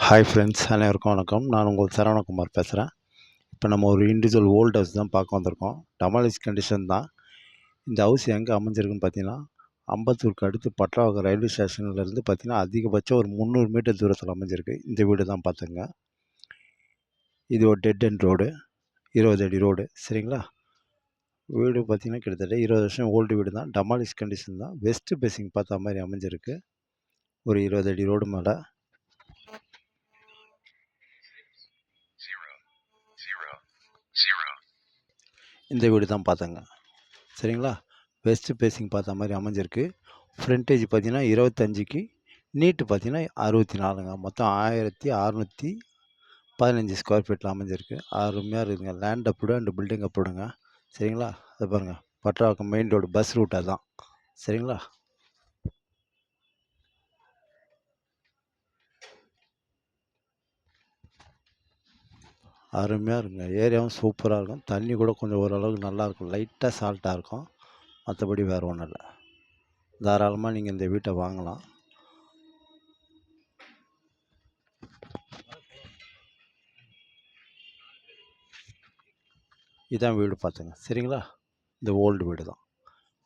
Hi friends, அனைவருக்கும் வணக்கம். நான் உங்கள் சரவணகுமார் பேசுகிறேன். இப்போ நம்ம ஒரு இண்டிவிஜுவல் ஓல்ட் ஹவுஸ் தான் பார்க்க வந்திருக்கோம். டெமாலிஷ் கண்டிஷன் தான். இந்த ஹவுஸ் எங்கே அமைஞ்சிருக்குன்னு பார்த்தீங்கன்னா, அம்பத்தூருக்கு அடுத்து பட்லாவரம் ரயில்வே ஸ்டேஷன்லேருந்து பார்த்தீங்கன்னா, அதிகபட்சம் ஒரு 300 மீட்டர் தூரத்தில் அமைஞ்சிருக்கு. இந்த வீடு தான் பார்த்துங்க. இது ஒரு டெட் எண்ட் ரோடு, 20 அடி ரோடு. சரிங்களா? வீடு பார்த்தீங்கன்னா கிட்டத்தட்ட 20 வருஷம் ஓல்டு வீடு தான். டெமாலிஷ் கண்டிஷன் தான். வெஸ்ட் பேசிங் பார்த்த மாதிரி அமைஞ்சிருக்கு. ஒரு 20 அடி ரோடு மேலே. இந்த வீடு தான் பார்த்தங்க. சரிங்களா? வெஸ்ட் ஃபேஸிங் பார்த்த மாதிரி அமைஞ்சிருக்கு. ஃப்ரண்டேஜ் பார்த்தீங்கன்னா 25க்கு, நீட்டு பார்த்தீங்கன்னா 64ங்க. மொத்தம் 1615 ஸ்கொயர் ஃபீட்டில் அமைஞ்சிருக்கு. அருமையாக இருக்குதுங்க. லேண்ட் அப்ரூவ்டு அண்ட் பில்டிங் அப்ரூவ்டுங்க. சரிங்களா? அதை பாருங்கள், பட்ராக்கம் மெயின் ரோடு பஸ் ரூட் அதான். சரிங்களா? அருமையாக இருக்குங்க. ஏரியாவும் சூப்பராக இருக்கும். தண்ணி கூட கொஞ்சம் ஓரளவுக்கு நல்லாயிருக்கும். லைட்டாக சால்ட்டாக இருக்கும். மற்றபடி வேறு ஒன்றும் இல்லை. தாராளமாக நீங்கள் இந்த வீட்டை வாங்கலாம். இதான் வீடு பார்த்துங்க. சரிங்களா? இந்த ஓல்டு வீடு தான்.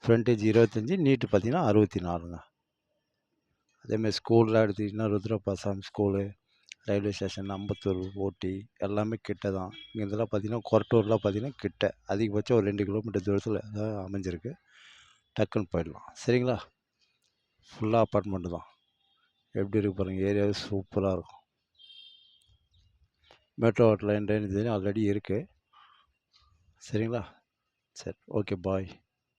ஃப்ரண்டேஜ் 25, நீட்டு பார்த்தீங்கன்னா 64ங்க. அதேமாதிரி ஸ்கூல்லாம் எடுத்துக்கிட்டிங்கன்னா ருத்ரபாசாமி ஸ்கூலு, ரயில்வே ஸ்டேஷன், அம்பத்தூர், ஓட்டி எல்லாமே கிட்ட தான். இங்கே இதெல்லாம் பார்த்தீங்கன்னா கொரட்டூர்லாம் பார்த்தீங்கன்னா கிட்ட. அதிகபட்சம் ஒரு 2 கிலோமீட்டர் தூரத்தில் அமைஞ்சிருக்கு. டக்குன்னு போயிடலாம். சரிங்களா? ஃபுல்லாக அப்பார்ட்மெண்ட்டு தான். எப்படி இருக்கு பாருங்கள். ஏரியாவே சூப்பராக இருக்கும். மெட்ரோ லைன் ட்ரெயின் ஆல்ரெடி இருக்குது. சரிங்களா? சரி, ஓகே, பாய்.